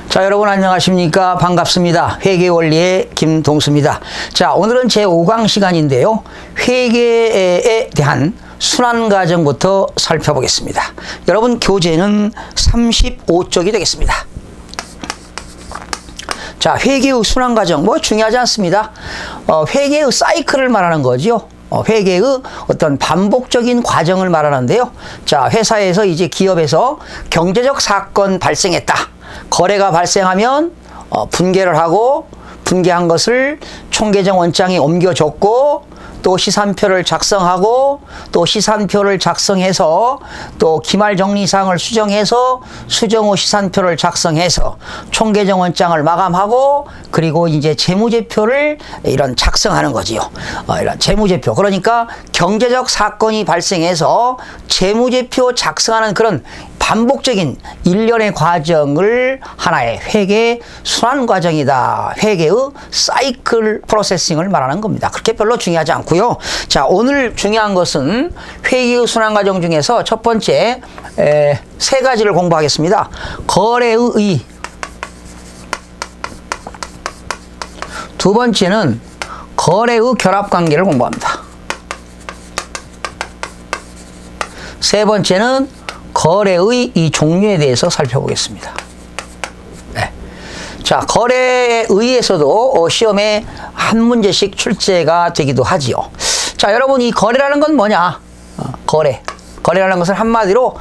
자, 여러분 안녕하십니까? 반갑습니다. 회계원리의 김동수입니다. 자, 오늘은 제5강 시간인데요. 회계에 대한 순환과정부터 살펴보겠습니다. 여러분 교재는 35쪽이 되겠습니다. 자, 회계의 순환과정 뭐 중요하지 않습니다. 회계의 사이클을 말하는 거죠. 회계의 어떤 반복적인 과정을 말하는데요. 자, 회사에서 이제 기업에서 경제적 사건 발생했다. 거래가 발생하면 분계를 하고 분계한 것을 총계정 원장에 옮겨줬고 또 시산표를 작성하고 또 시산표를 작성해서 또 기말정리사항을 수정해서 수정 후 시산표를 작성해서 총계정 원장을 마감하고 그리고 이제 재무제표를 이런 작성하는 거지요. 이런 재무제표. 그러니까 경제적 사건이 발생해서 재무제표 작성하는 그런 반복적인 일련의 과정을 하나의 회계 순환 과정이다. 회계의 사이클 프로세싱을 말하는 겁니다. 그렇게 별로 중요하지 않고요. 자, 오늘 중요한 것은 회계의 순환 과정 중에서 첫 번째 세 가지를 공부하겠습니다. 거래의 의, 두 번째는 거래의 결합 관계를 공부합니다. 세 번째는 거래의 이 종류에 대해서 살펴보겠습니다. 네. 자, 거래에 의해서도 시험에 한 문제씩 출제가 되기도 하지요. 자, 여러분 이 거래라는 건 뭐냐? 거래라는 것은 한마디로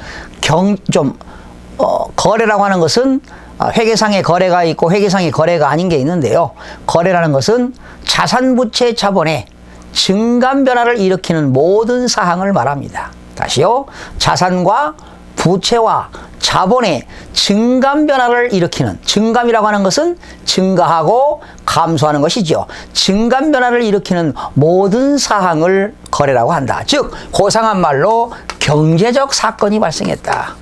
거래라고 하는 것은 회계상의 거래가 있고 회계상의 거래가 아닌 게 있는데요. 거래라는 것은 자산부채 자본의 증감 변화를 일으키는 모든 사항을 말합니다. 다시요. 자산과 부채와 자본의 증감 변화를 일으키는, 증감이라고 하는 것은 증가하고 감소하는 것이죠. 증감 변화를 일으키는 모든 사항을 거래라고 한다. 즉 고상한 말로 경제적 사건이 발생했다.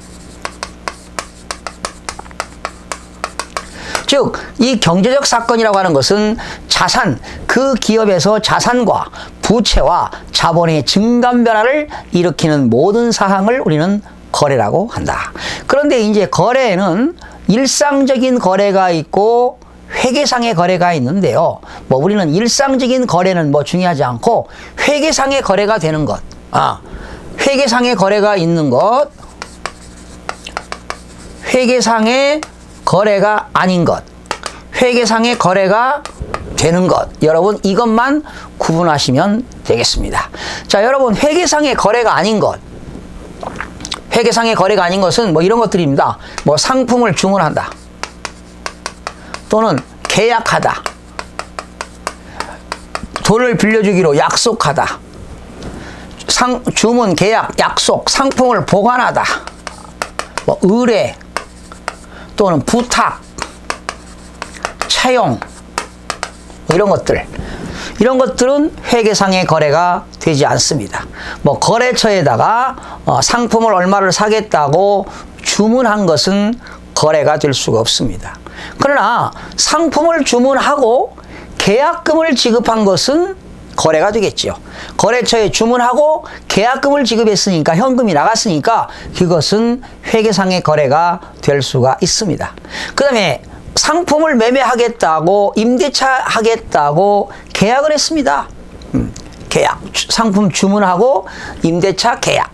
즉 이 경제적 사건이라고 하는 것은 자산, 그 기업에서 자산과 부채와 자본의 증감 변화를 일으키는 모든 사항을 우리는 거래라고 한다. 그런데 이제 거래에는 일상적인 거래가 있고 회계상의 거래가 있는데요. 뭐 우리는 일상적인 거래는 뭐 중요하지 않고 회계상의 거래가 되는 것, 회계상의 거래가 있는 것, 회계상의 거래가 아닌 것, 회계상의 거래가 되는 것, 여러분 이것만 구분하시면 되겠습니다. 자, 여러분 회계상의 거래가 아닌 것, 회계상의 거래가 아닌 것은 뭐 이런 것들입니다. 뭐 상품을 주문한다. 또는 계약하다. 돈을 빌려주기로 약속하다. 주문, 계약, 약속, 상품을 보관하다. 뭐 의뢰, 또는 부탁, 차용, 이런 것들. 이런 것들은 회계상의 거래가 되지 않습니다. 뭐 거래처에다가 상품을 얼마를 사겠다고 주문한 것은 거래가 될 수가 없습니다. 그러나 상품을 주문하고 계약금을 지급한 것은 거래가 되겠죠. 거래처에 주문하고 계약금을 지급했으니까 현금이 나갔으니까 그것은 회계상의 거래가 될 수가 있습니다. 그 다음에 상품을 매매하겠다고 임대차 하겠다고 계약을 했습니다. 계약, 상품 주문하고 임대차 계약.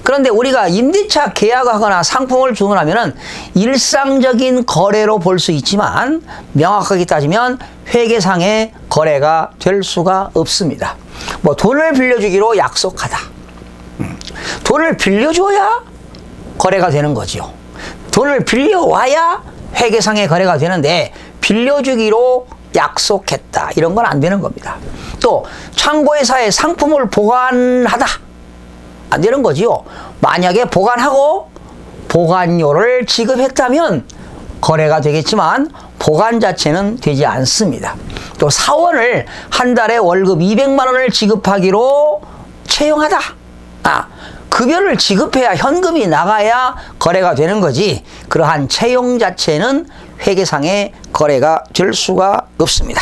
그런데 우리가 임대차 계약하거나 상품을 주문하면은 일상적인 거래로 볼 수 있지만 명확하게 따지면 회계상의 거래가 될 수가 없습니다. 뭐 돈을 빌려주기로 약속하다. 돈을 빌려줘야 거래가 되는 거죠. 돈을 빌려와야 회계상의 거래가 되는데 빌려주기로 약속했다. 이런 건 안 되는 겁니다. 또 창고회사에 상품을 보관하다. 안 되는 거지요. 만약에 보관하고 보관료를 지급했다면 거래가 되겠지만 보관 자체는 되지 않습니다. 또 사원을 한 달에 월급 200만 원을 지급하기로 채용하다. 급여를 지급해야 현금이 나가야 거래가 되는 거지 그러한 채용 자체는 회계상의 거래가 될 수가 없습니다.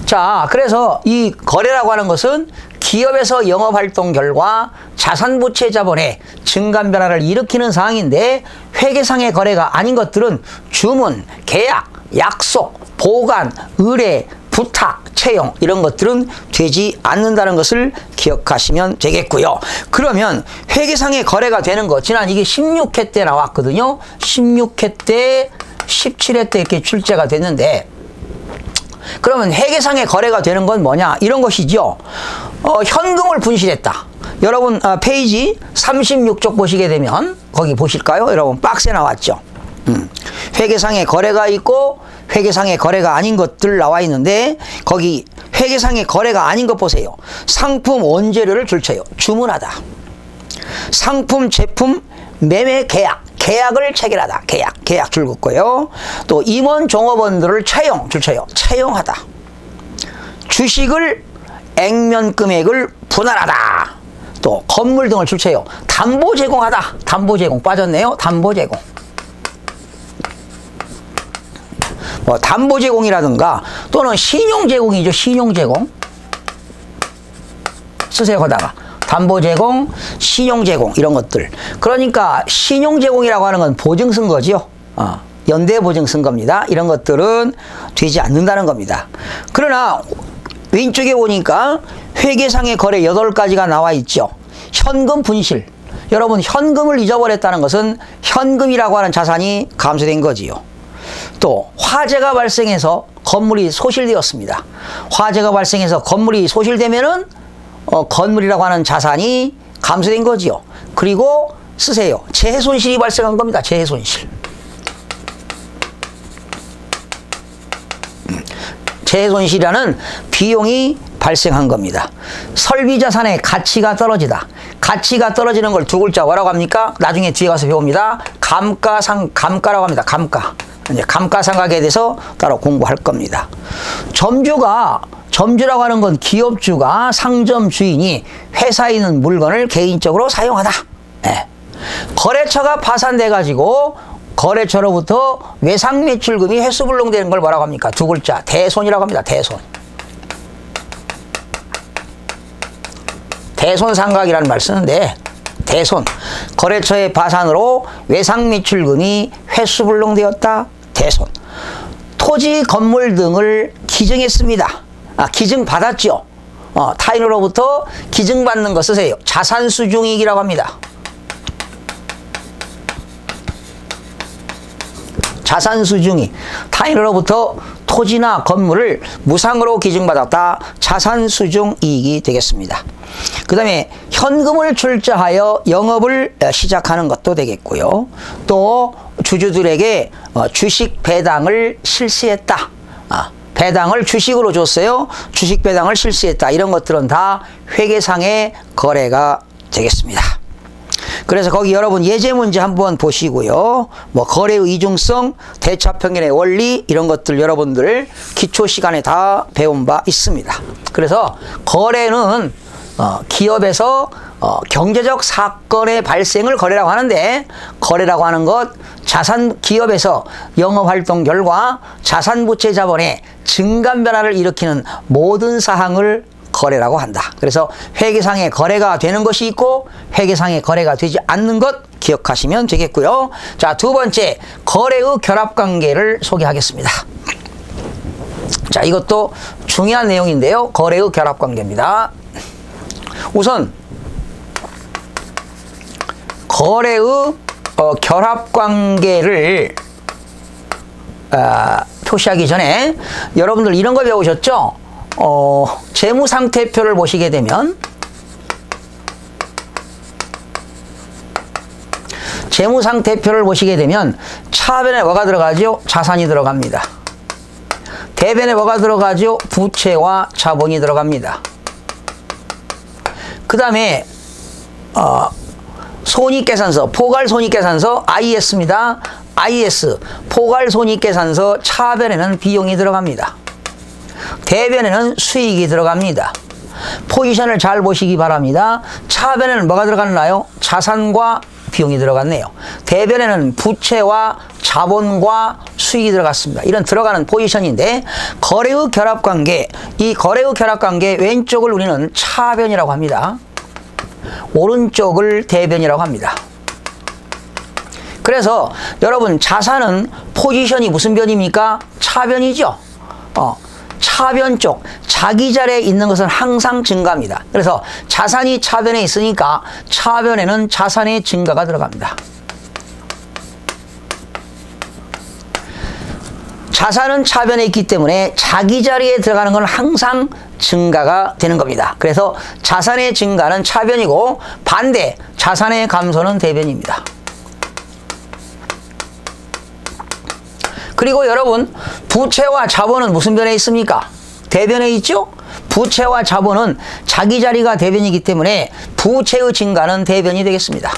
자, 그래서 이 거래라고 하는 것은 기업에서 영업활동 결과 자산부채 자본의 증감 변화를 일으키는 사항인데 회계상의 거래가 아닌 것들은 주문, 계약, 약속, 보관, 의뢰, 부탁, 채용 이런 것들은 되지 않는다는 것을 기억하시면 되겠고요. 그러면 회계상의 거래가 되는 것, 지난 이게 16회 때 나왔거든요. 16회 때, 17회 때 이렇게 출제가 됐는데, 그러면 회계상의 거래가 되는 건 뭐냐? 이런 것이죠. 현금을 분실했다. 여러분 페이지 36쪽 보시게 되면 거기 보실까요? 여러분 박스에 나왔죠. 회계상의 거래가 있고 회계상의 거래가 아닌 것들 나와 있는데 거기 회계상의 거래가 아닌 것 보세요. 상품 원재료를 줄쳐요. 주문하다. 상품 제품 매매 계약을 체결하다. 계약 줄긋고요. 또 임원 종업원들을 줄쳐요. 채용하다. 주식을 액면 금액을 분할하다. 또 건물 등을 줄쳐요. 담보 제공하다. 담보 제공 빠졌네요. 담보 제공. 뭐 담보 제공이라든가 또는 신용 제공이죠. 신용 제공. 쓰세요. 거다가. 담보 제공, 신용 제공 이런 것들. 그러니까 신용 제공이라고 하는 건 보증 쓴 거지요. 연대 보증 쓴 겁니다. 이런 것들은 되지 않는다는 겁니다. 그러나 왼쪽에 보니까 회계상의 거래 8가지가 나와 있죠. 현금 분실. 여러분 현금을 잊어버렸다는 것은 현금이라고 하는 자산이 감소된 거지요. 또 화재가 발생해서 건물이 소실되었습니다. 화재가 발생해서 건물이 소실되면은 건물이라고 하는 자산이 감소된 거지요. 그리고 쓰세요. 재해 손실이 발생한 겁니다. 재해 손실. 재해 손실이라는 비용이 발생한 겁니다. 설비 자산의 가치가 떨어지다. 가치가 떨어지는 걸 두 글자 뭐라고 합니까? 나중에 뒤에 가서 배웁니다. 감가라고 합니다. 감가. 이제 감가상각에 대해서 따로 공부할 겁니다. 점주라고 하는 건 기업주가 상점 주인이 회사에 있는 물건을 개인적으로 사용하다. 네. 거래처가 파산돼 가지고 거래처로부터 외상 매출금이 횟수불능되는 걸 뭐라고 합니까? 두 글자 대손이라고 합니다. 대손상각이라는 말 쓰는데 대손. 거래처의 파산으로 외상 매출금이 횟수불능되었다. 대손. 토지, 건물 등을 기증했습니다. 기증받았죠. 타인으로부터 기증받는 거 쓰세요. 자산수중이익이라고 합니다. 자산수중이익. 타인으로부터 토지나 건물을 무상으로 기증받았다. 자산수중이익이 되겠습니다. 그 다음에 현금을 출자하여 영업을 시작하는 것도 되겠고요. 또 주주들에게 주식 배당을 실시했다. 배당을 주식으로 줬어요. 주식 배당을 실시했다. 이런 것들은 다 회계상의 거래가 되겠습니다. 그래서 거기 여러분 예제 문제 한번 보시고요. 뭐 거래의 이중성, 대차평균의 원리 이런 것들 여러분들 기초 시간에 다 배운 바 있습니다. 그래서 거래는 기업에서 경제적 사건의 발생을 거래라고 하는데 거래라고 하는 것 기업에서 영업활동 결과 자산부채 자본의 증감 변화를 일으키는 모든 사항을 거래라고 한다. 그래서 회계상의 거래가 되는 것이 있고 회계상의 거래가 되지 않는 것 기억하시면 되겠고요. 자, 두 번째 거래의 결합관계를 소개하겠습니다. 자, 이것도 중요한 내용인데요. 거래의 결합관계입니다. 우선 거래의 결합관계를 표시하기 전에 여러분들 이런 거 배우셨죠? 재무상태표를 보시게 되면 차변에 뭐가 들어가죠? 자산이 들어갑니다. 대변에 뭐가 들어가죠? 부채와 자본이 들어갑니다. 그 다음에 손익계산서, 포괄손익계산서 IS입니다. IS, 포괄손익계산서 차변에는 비용이 들어갑니다. 대변에는 수익이 들어갑니다. 포지션을 잘 보시기 바랍니다. 차변에는 뭐가 들어갔나요? 자산과 비용이 들어갔네요. 대변에는 부채와 자본과 수익이 들어갔습니다. 이런 들어가는 포지션인데 거래의 결합관계, 이 거래의 결합관계 왼쪽을 우리는 차변이라고 합니다. 오른쪽을 대변이라고 합니다. 그래서 여러분 자산은 포지션이 무슨 변입니까? 차변이죠. 차변 쪽, 자기 자리에 있는 것은 항상 증가합니다. 그래서 자산이 차변에 있으니까 차변에는 자산의 증가가 들어갑니다. 자산은 차변에 있기 때문에 자기 자리에 들어가는 건 항상 증가가 되는 겁니다. 그래서 자산의 증가는 차변이고 반대 자산의 감소는 대변입니다. 그리고 여러분 부채와 자본은 무슨 변에 있습니까? 대변에 있죠? 부채와 자본은 자기 자리가 대변이기 때문에 부채의 증가는 대변이 되겠습니다.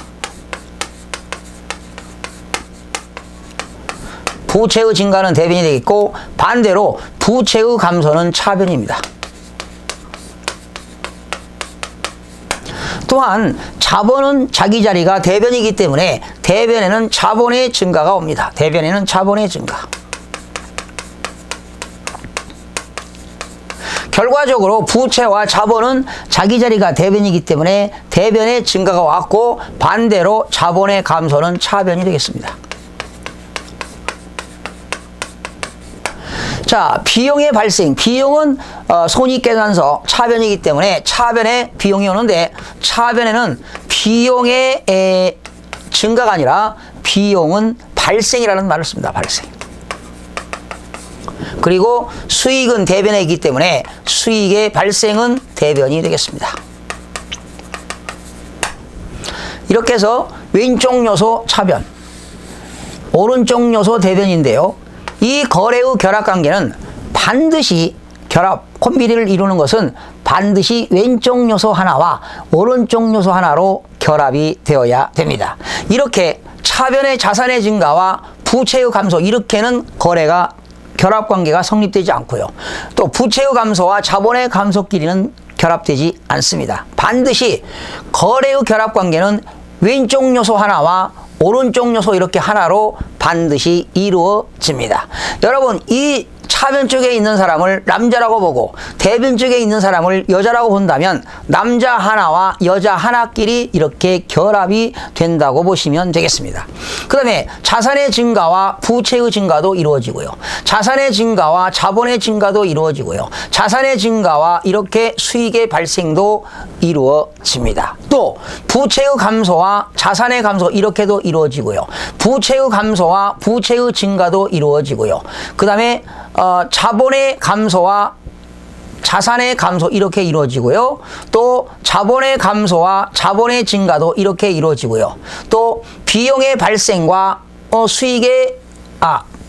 부채의 증가는 대변이 되겠고 반대로 부채의 감소는 차변입니다. 또한 자본은 자기 자리가 대변이기 때문에 대변에는 자본의 증가가 옵니다. 대변에는 자본의 증가. 결과적으로 부채와 자본은 자기 자리가 대변이기 때문에 대변의 증가가 왔고 반대로 자본의 감소는 차변이 되겠습니다. 자, 비용의 발생. 비용은 손익계산서 차변이기 때문에 차변에 비용이 오는데 차변에는 비용의 증가가 아니라 비용은 발생이라는 말을 씁니다. 발생. 그리고 수익은 대변에 있기 때문에 수익의 발생은 대변이 되겠습니다. 이렇게 해서 왼쪽 요소 차변, 오른쪽 요소 대변인데요. 이 거래의 결합관계는 반드시 콤비를 이루는 것은 반드시 왼쪽 요소 하나와 오른쪽 요소 하나로 결합이 되어야 됩니다. 이렇게 차변의 자산의 증가와 부채의 감소 이렇게는 거래가 결합관계가 성립되지 않고요. 또 부채의 감소와 자본의 감소끼리는 결합되지 않습니다. 반드시 거래의 결합관계는 왼쪽 요소 하나와 오른쪽 요소 이렇게 하나로 반드시 이루어집니다. 여러분 이 차변 쪽에 있는 사람을 남자라고 보고 대변 쪽에 있는 사람을 여자라고 본다면 남자 하나와 여자 하나끼리 이렇게 결합이 된다고 보시면 되겠습니다. 그 다음에 자산의 증가와 부채의 증가도 이루어지고요. 자산의 증가와 자본의 증가도 이루어지고요. 자산의 증가와 이렇게 수익의 발생도 이루어집니다. 또 부채의 감소와 자산의 감소 이렇게도 이루어지고요. 부채의 감소와 부채의 증가도 이루어지고요. 그 다음에 자본의 감소와 자산의 감소 이렇게 이루어지고요. 또 자본의 감소와 자본의 증가도 이렇게 이루어지고요. 또 비용의 발생과 수익의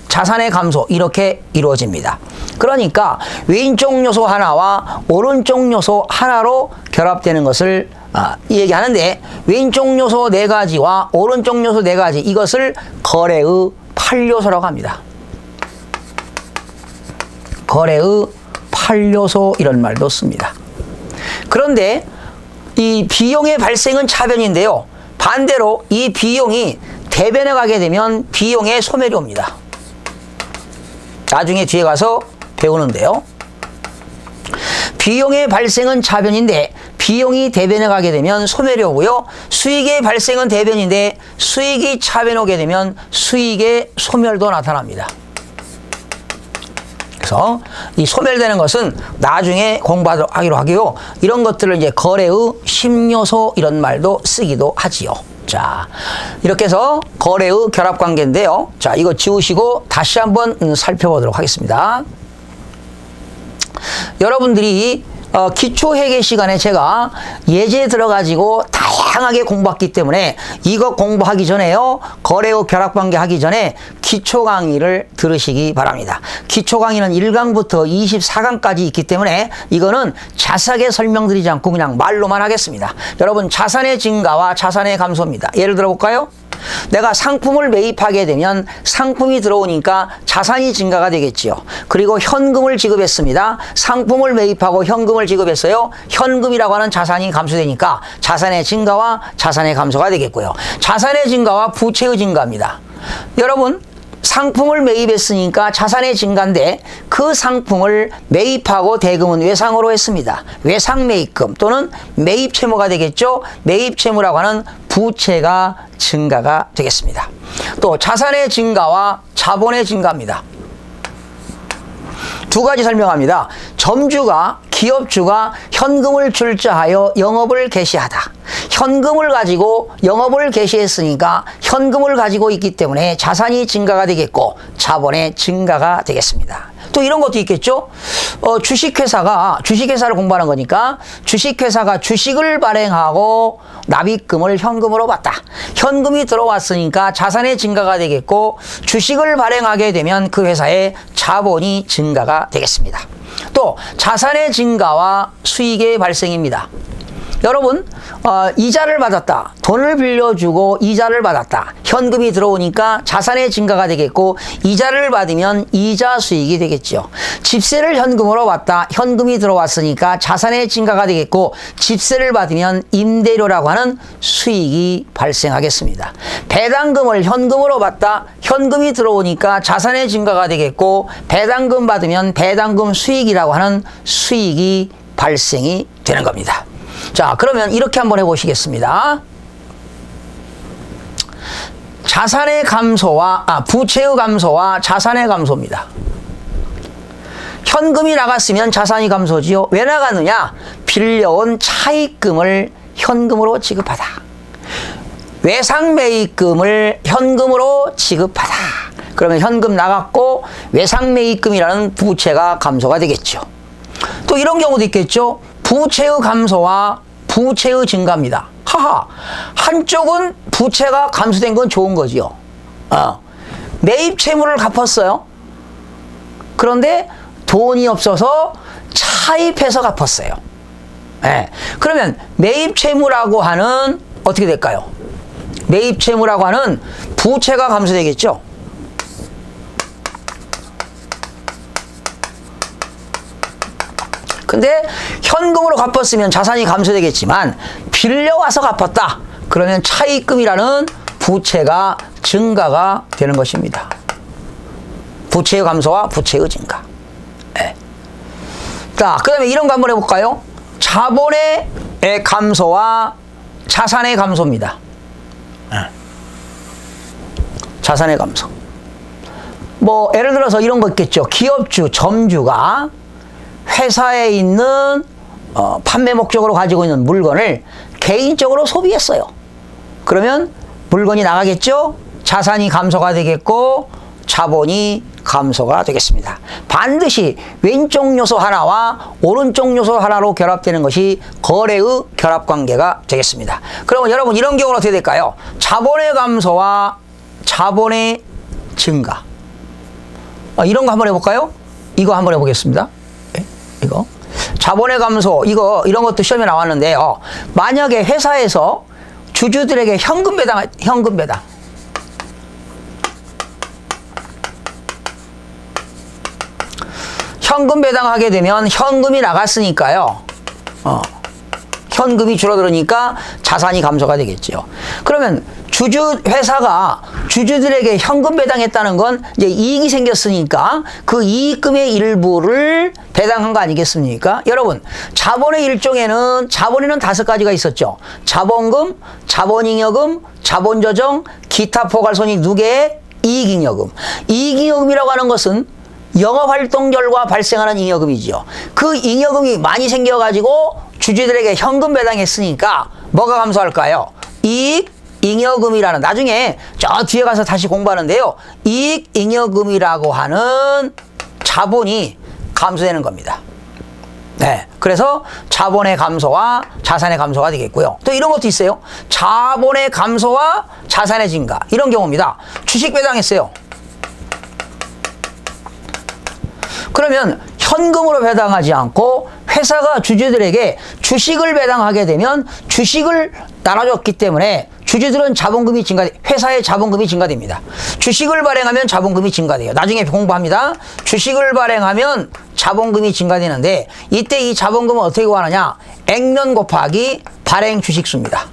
자산의 감소 이렇게 이루어집니다. 그러니까 왼쪽 요소 하나와 오른쪽 요소 하나로 결합되는 것을 얘기하는데 왼쪽 요소 4가지와 오른쪽 요소 4가지 이것을 거래의 8요소라고 합니다. 거래의 8요소 이런 말도 씁니다. 그런데 이 비용의 발생은 차변인데요. 반대로 이 비용이 대변에 가게 되면 비용의 소멸이 옵니다. 나중에 뒤에 가서 배우는데요. 비용의 발생은 차변인데 비용이 대변에 가게 되면 소멸이 오고요. 수익의 발생은 대변인데 수익이 차변에 오게 되면 수익의 소멸도 나타납니다. 그래서 이 소멸되는 것은 나중에 공부하기로 하고요. 이런 것들을 이제 거래의 10요소 이런 말도 쓰기도 하지요. 자, 이렇게 해서 거래의 결합관계인데요. 자, 이거 지우시고 다시 한번 살펴보도록 하겠습니다. 여러분들이 기초회계 시간에 제가 예제 들어가지고 다양하게 공부했기 때문에 이거 공부하기 전에요. 거래의 결합관계 하기 전에 기초 강의를 들으시기 바랍니다. 기초 강의는 1강부터 24강까지 있기 때문에 이거는 자세하게 설명드리지 않고 그냥 말로만 하겠습니다. 여러분 자산의 증가와 자산의 감소입니다. 예를 들어 볼까요? 내가 상품을 매입하게 되면 상품이 들어오니까 자산이 증가가 되겠지요. 그리고 현금을 지급했습니다. 상품을 매입하고 현금을 지급했어요. 현금이라고 하는 자산이 감소되니까 자산의 증가와 자산의 감소가 되겠고요. 자산의 증가와 부채의 증가입니다. 여러분 상품을 매입했으니까 자산의 증가인데 그 상품을 매입하고 대금은 외상으로 했습니다. 외상 매입금 또는 매입 채무가 되겠죠. 매입 채무라고 하는 부채가 증가가 되겠습니다. 또 자산의 증가와 자본의 증가입니다. 두 가지 설명합니다. 점주가 기업주가 현금을 출자하여 영업을 개시하다. 현금을 가지고 영업을 개시했으니까 현금을 가지고 있기 때문에 자산이 증가가 되겠고 자본의 증가가 되겠습니다. 또 이런 것도 있겠죠. 주식회사를 공부하는 거니까 주식회사가 주식을 발행하고 납입금을 현금으로 받다. 현금이 들어왔으니까 자산의 증가가 되겠고 주식을 발행하게 되면 그 회사의 자본이 증가가 되겠습니다. 또 자산의 증가와 수익의 발생입니다. 여러분 이자를 받았다. 돈을 빌려주고 이자를 받았다. 현금이 들어오니까 자산의 증가가 되겠고 이자를 받으면 이자 수익이 되겠죠. 집세를 현금으로 받다. 현금이 들어왔으니까 자산의 증가가 되겠고 집세를 받으면 임대료라고 하는 수익이 발생하겠습니다. 배당금을 현금으로 받다. 현금이 들어오니까 자산의 증가가 되겠고 배당금 받으면 배당금 수익이라고 하는 수익이 발생이 되는 겁니다. 자, 그러면 이렇게 한번 해보시겠습니다. 자산의 감소와 부채의 감소와 자산의 감소입니다. 현금이 나갔으면 자산이 감소지요. 왜 나가느냐? 빌려온 차입금을 현금으로 지급하다. 외상 매입금을 현금으로 지급하다. 그러면 현금 나갔고 외상 매입금이라는 부채가 감소가 되겠죠. 또 이런 경우도 있겠죠. 부채의 감소와 부채의 증가입니다. 하하, 한쪽은 부채가 감소된 건 좋은 거지요. 매입 채무를 갚았어요. 그런데 돈이 없어서 차입해서 갚았어요. 네. 그러면 매입 채무라고 하는 어떻게 될까요? 매입 채무라고 하는 부채가 감소되겠죠. 근데 현금으로 갚았으면 자산이 감소되겠지만 빌려와서 갚았다. 그러면 차입금이라는 부채가 증가가 되는 것입니다. 부채의 감소와 부채의 증가. 네. 자, 그 다음에 이런 거 한번 해볼까요? 자본의 감소와 자산의 감소입니다. 자산의 감소. 뭐 예를 들어서 이런 거 있겠죠. 기업주, 점주가 회사에 있는 판매 목적으로 가지고 있는 물건을 개인적으로 소비했어요. 그러면 물건이 나가겠죠? 자산이 감소가 되겠고 자본이 감소가 되겠습니다. 반드시 왼쪽 요소 하나와 오른쪽 요소 하나로 결합되는 것이 거래의 결합관계가 되겠습니다. 그러면 여러분 이런 경우는 어떻게 될까요? 자본의 감소와 자본의 증가. 이런 거 한번 해볼까요? 이거 한번 해보겠습니다. 이거 자본의 감소 이런 것도 시험에 나왔는데요. 만약에 회사에서 주주들에게 현금 배당하게 되면 현금이 나갔으니까요. 현금이 줄어들으니까 자산이 감소가 되겠죠. 그러면 회사가 주주들에게 현금 배당했다는 건 이제 이익이 생겼으니까 그 이익금의 일부를 배당한 거 아니겠습니까? 여러분, 자본의 일종에는 자본에는 5가지가 있었죠. 자본금, 자본잉여금, 자본조정, 기타 포괄손익 누계의 이익잉여금. 이익잉여금이라고 하는 것은 영업활동 결과 발생하는 잉여금이죠. 그 잉여금이 많이 생겨가지고 주주들에게 현금 배당했으니까 뭐가 감소할까요? 이익잉여금이라는, 나중에 저 뒤에 가서 다시 공부하는데요. 이익잉여금이라고 하는 자본이 감소되는 겁니다. 네, 그래서 자본의 감소와 자산의 감소가 되겠고요. 또 이런 것도 있어요. 자본의 감소와 자산의 증가. 이런 경우입니다. 주식 배당했어요. 그러면 현금으로 배당하지 않고 회사가 주주들에게 주식을 배당하게 되면 주식을 나눠줬기 때문에 주주들은 자본금이 회사의 자본금이 증가됩니다. 주식을 발행하면 자본금이 증가돼요. 나중에 공부합니다. 주식을 발행하면 자본금이 증가되는데 이때 이 자본금은 어떻게 구하느냐? 액면 곱하기 발행 주식수입니다.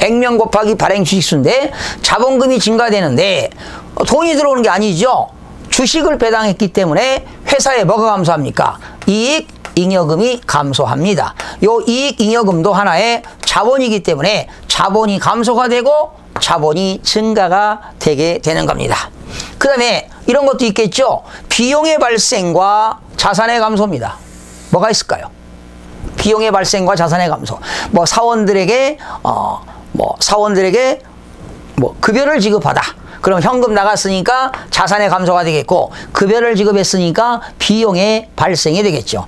100명 곱하기 발행 주식수인데 자본금이 증가되는데 돈이 들어오는 게 아니죠. 주식을 배당했기 때문에 회사에 뭐가 감소합니까? 이익 잉여금이 감소합니다. 요 이익 잉여금도 하나의 자본이기 때문에 자본이 감소가 되고 자본이 증가가 되게 되는 겁니다. 그 다음에 이런 것도 있겠죠. 비용의 발생과 자산의 감소입니다. 뭐가 있을까요? 비용의 발생과 자산의 감소. 사원들에게 급여를 지급하다. 그럼 현금 나갔으니까 자산의 감소가 되겠고, 급여를 지급했으니까 비용의 발생이 되겠죠.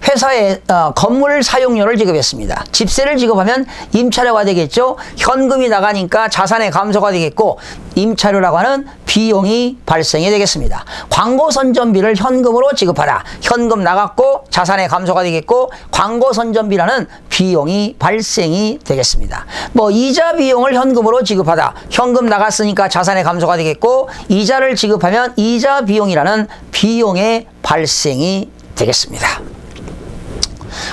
회사에 건물 사용료를 지급했습니다. 집세를 지급하면 임차료가 되겠죠. 현금이 나가니까 자산의 감소가 되겠고, 임차료라고 하는 비용이 발생이 되겠습니다. 광고 선전비를 현금으로 지급하라. 현금 나갔고 자산의 감소가 되겠고, 광고 선전비라는 비용이 발생이 되겠습니다. 이자 비용을 현금으로 지급하다. 현금 나갔으니까 자산의 감소가 되겠고, 이자를 지급하면 이자 비용이라는 비용의 발생이 되겠습니다.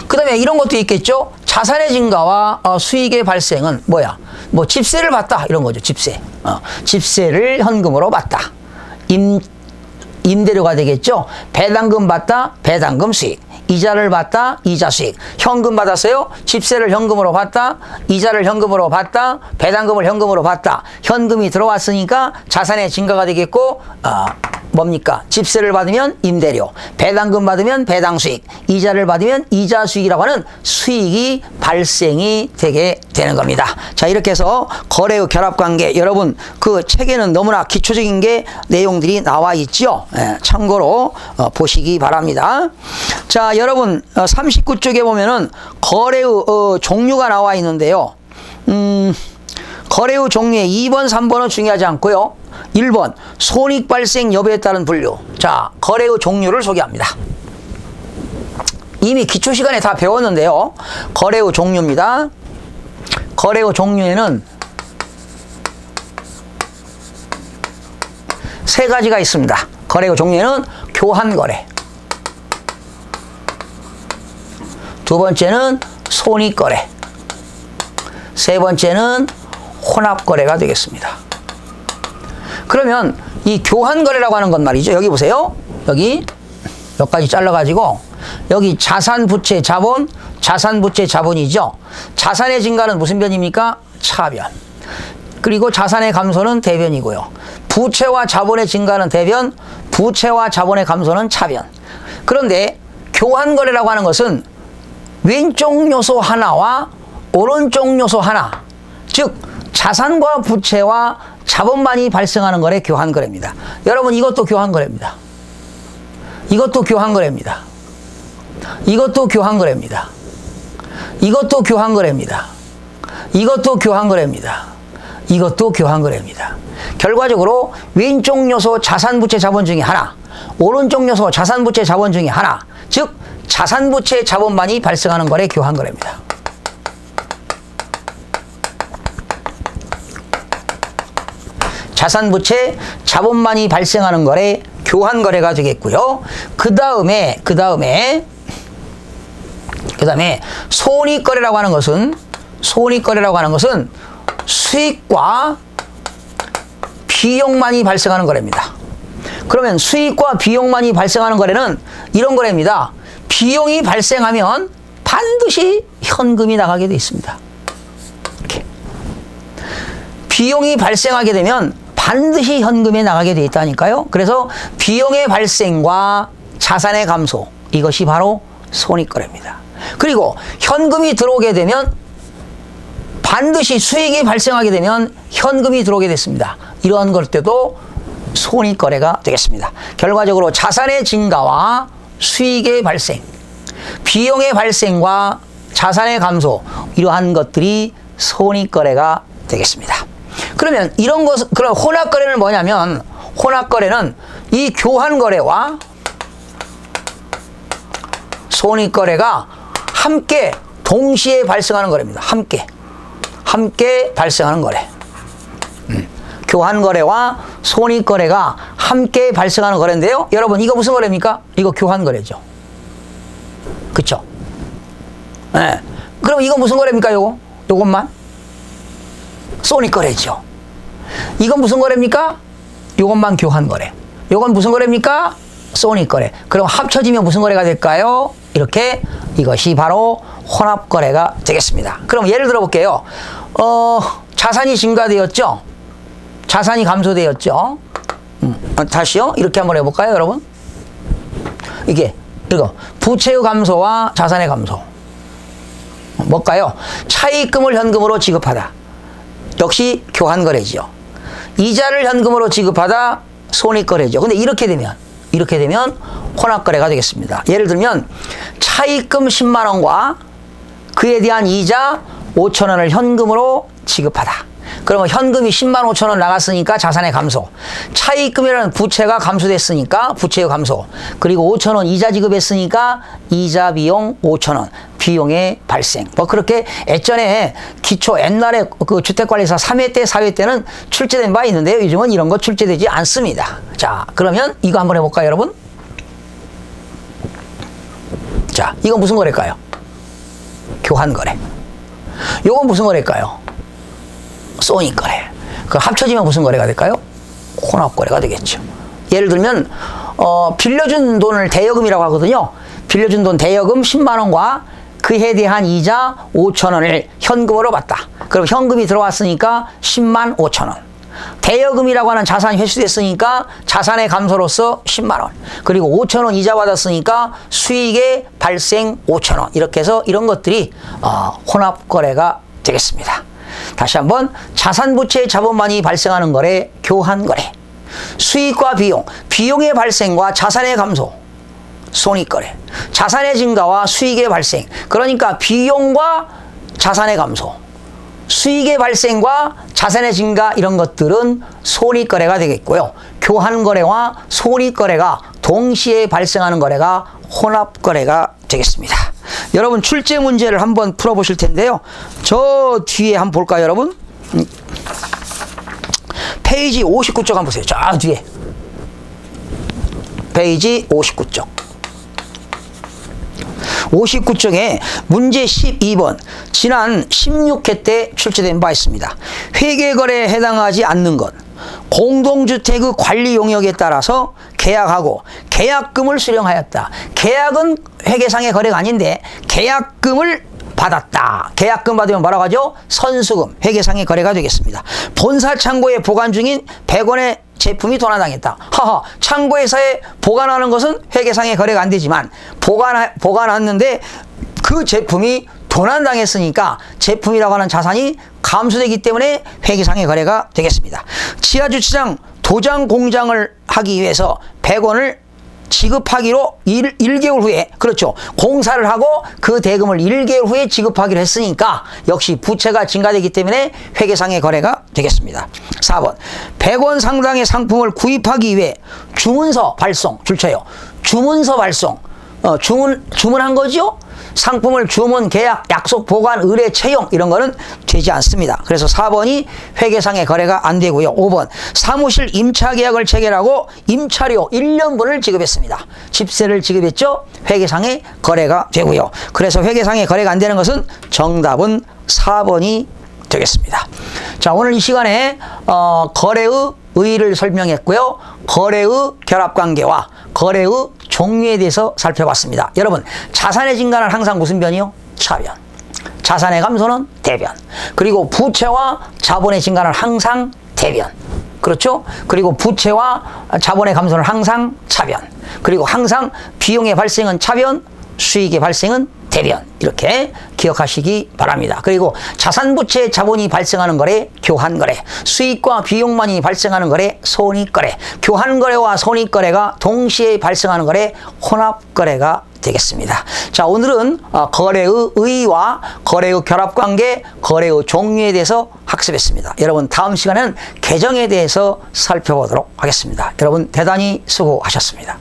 그 다음에 이런 것도 있겠죠. 자산의 증가와 수익의 발생은 뭐야? 집세를 받다 이런 거죠. 집세. 집세를 현금으로 받다. 임대료가 되겠죠. 배당금 받다. 배당금 수익. 이자를 받다. 이자 수익. 현금 받았어요. 집세를 현금으로 받다. 이자를 현금으로 받다. 배당금을 현금으로 받다. 현금이 들어왔으니까 자산의 증가가 되겠고, 뭡니까? 집세를 받으면 임대료, 배당금 받으면 배당 수익, 이자를 받으면 이자 수익이라고 하는 수익이 발생이 되게 되는 겁니다. 자, 이렇게 해서 거래의 결합관계, 여러분 그 책에는 너무나 기초적인 게 내용들이 나와 있죠. 참고로 보시기 바랍니다. 자, 여러분 39쪽에 보면은 거래의 종류가 나와 있는데요. 거래의 종류에 2번, 3번은 중요하지 않고요. 1번, 손익 발생 여부에 따른 분류. 자, 거래의 종류를 소개합니다. 이미 기초 시간에 다 배웠는데요. 거래의 종류입니다. 거래의 종류에는 세 가지가 있습니다. 거래의 종류에는 교환거래, 두 번째는 손익거래, 세 번째는 혼합거래가 되겠습니다. 그러면 이 교환거래라고 하는 건 말이죠. 여기 보세요. 여기 몇 가지 잘라가지고 여기 자산, 부채, 자본, 자산, 부채, 자본이죠. 자산의 증가는 무슨 변입니까? 차변. 그리고 자산의 감소는 대변이고요. 부채와 자본의 증가는 대변, 부채와 자본의 감소는 차변. 그런데 교환거래라고 하는 것은 왼쪽 요소 하나와 오른쪽 요소 하나, 즉 자산과 부채와 자본만이 발생하는 거래 교환거래입니다. 여러분, 이것도 교환거래입니다. 이것도 교환거래입니다. 이것도 교환거래입니다. 이것도 교환거래입니다. 이것도 교환거래입니다. 이것도 교환거래입니다. 결과적으로 왼쪽 요소 자산, 부채, 자본 중에 하나, 오른쪽 요소 자산, 부채, 자본 중에 하나, 즉 자산, 부채, 자본만이 발생하는 거래 교환거래입니다. 자산, 부채, 자본만이 발생하는 거래 교환거래가 되겠고요. 그 다음에 손익거래라고 하는 것은 수익과 비용만이 발생하는 거래입니다. 그러면 수익과 비용만이 발생하는 거래는 이런 거래입니다. 비용이 발생하면 반드시 현금이 나가게 돼 있습니다. 이렇게. 비용이 발생하게 되면 반드시 현금이 나가게 돼 있다니까요. 그래서 비용의 발생과 자산의 감소, 이것이 바로 손익거래입니다. 그리고 현금이 들어오게 되면 반드시 수익이 발생하게 되면 현금이 들어오게 됐습니다. 이러한 걸 때도 손익거래가 되겠습니다. 결과적으로 자산의 증가와 수익의 발생, 비용의 발생과 자산의 감소, 이러한 것들이 손익거래가 되겠습니다. 그러면 그럼 혼합거래는 뭐냐면, 혼합거래는 이 교환거래와 손익거래가 함께 동시에 발생하는 거래입니다. 함께 발생하는 거래. 교환거래와 손익거래가 함께 발생하는 거래인데요. 여러분, 이거 무슨 거래입니까? 이거 교환거래죠. 그쵸? 네. 그럼 이거 무슨 거래입니까? 요것만? 손익거래죠. 이건 무슨 거래입니까? 이것만 교환거래. 이건 무슨 거래입니까? 손익거래. 그럼 합쳐지면 무슨 거래가 될까요? 이렇게 이것이 바로 혼합거래가 되겠습니다. 그럼 예를 들어 볼게요. 자산이 증가되었죠? 자산이 감소되었죠? 다시요. 이렇게 한번 해볼까요, 여러분? 이거 부채의 감소와 자산의 감소. 뭘까요? 차입금을 현금으로 지급하다. 역시 교환거래지요. 이자를 현금으로 지급하다. 손익거래죠. 근데 이렇게 되면 혼합거래가 되겠습니다. 예를 들면 차입금 10만 원과 그에 대한 이자 5천 원을 현금으로 지급하다. 그러면 현금이 10만 5천 원 나갔으니까 자산의 감소. 차입금이라는 부채가 감소됐으니까 부채의 감소. 그리고 5천 원 이자 지급했으니까 이자 비용 5천 원. 비용의 발생. 뭐 그렇게 예전에 옛날에 그 주택관리사 3회 때, 4회 때는 출제된 바 있는데요. 요즘은 이런 거 출제되지 않습니다. 자, 그러면 이거 한번 해볼까요, 여러분? 자, 이건 무슨 거래일까요? 교환거래. 이건 무슨 거래일까요? 손익거래. 그 합쳐지면 무슨 거래가 될까요? 혼합거래가 되겠죠. 예를 들면 빌려준 돈을 대여금이라고 하거든요. 빌려준 돈 대여금 10만 원과 그에 대한 이자 5천 원을 현금으로 받다. 그럼 현금이 들어왔으니까 10만 5천 원. 대여금이라고 하는 자산이 회수됐으니까 자산의 감소로서 10만 원. 그리고 5천 원 이자 받았으니까 수익의 발생 5천 원. 이렇게 해서 이런 것들이 혼합거래가 되겠습니다. 다시 한번 자산 부채의 자본만이 발생하는 거래, 교환거래. 수익과 비용, 비용의 발생과 자산의 감소, 손익거래. 자산의 증가와 수익의 발생. 그러니까 비용과 자산의 감소, 수익의 발생과 자산의 증가 이런 것들은 손익거래가 되겠고요. 교환거래와 손익거래가 동시에 발생하는 거래가 혼합거래가 되겠습니다. 여러분 출제 문제를 한번 풀어보실 텐데요. 저 뒤에 한번 볼까요, 여러분? 페이지 59쪽 한번 보세요. 저 뒤에. 페이지 59쪽. 59쪽에 문제 12번 지난 16회 때 출제된 바 있습니다. 회계거래에 해당하지 않는 것, 공동주택의 관리 용역에 따라서 계약하고 계약금을 수령하였다. 계약은 회계상의 거래가 아닌데 계약금을 받았다. 계약금 받으면 뭐라고 하죠? 선수금, 회계상의 거래가 되겠습니다. 본사 창고에 보관 중인 100원의 제품이 도난당했다. 하하, 창고에서에 보관하는 것은 회계상의 거래가 안 되지만 보관했는데 그 제품이 도난당했으니까 제품이라고 하는 자산이 감소되기 때문에 회계상의 거래가 되겠습니다. 지하주차장 도장 공장을 하기 위해서 100원을 지급하기로 1개월 후에, 그렇죠, 공사를 하고 그 대금을 1개월 후에 지급하기로 했으니까 역시 부채가 증가되기 때문에 회계상의 거래가 되겠습니다. 4번 100원 상당의 상품을 구입하기 위해 주문서 발송, 줄쳐요. 주문서 발송, 주문한 거죠. 상품을 주문, 계약, 약속, 보관, 의뢰, 채용 이런 거는 되지 않습니다. 그래서 4번이 회계상의 거래가 안 되고요. 5번 사무실 임차 계약을 체결하고 임차료 1년분을 지급했습니다. 집세를 지급했죠. 회계상의 거래가 되고요. 그래서 회계상의 거래가 안 되는 것은 정답은 4번이 되겠습니다. 자, 오늘 이 시간에 거래의 의의를 설명했고요. 거래의 결합관계와 거래의 종류에 대해서 살펴봤습니다. 여러분, 자산의 증가는 항상 무슨 변이요? 차변. 자산의 감소는 대변. 그리고 부채와 자본의 증가는 항상 대변. 그렇죠? 그리고 부채와 자본의 감소는 항상 차변. 그리고 항상 비용의 발생은 차변, 수익의 발생은 대변. 이렇게 기억하시기 바랍니다. 그리고 자산 부채 자본이 발생하는 거래 교환거래, 수익과 비용만이 발생하는 거래 손익거래, 교환거래와 손익거래가 동시에 발생하는 거래 혼합거래가 되겠습니다. 자, 오늘은 거래의 의의와 거래의 결합관계, 거래의 종류에 대해서 학습했습니다. 여러분, 다음 시간에는 계정에 대해서 살펴보도록 하겠습니다. 여러분, 대단히 수고하셨습니다.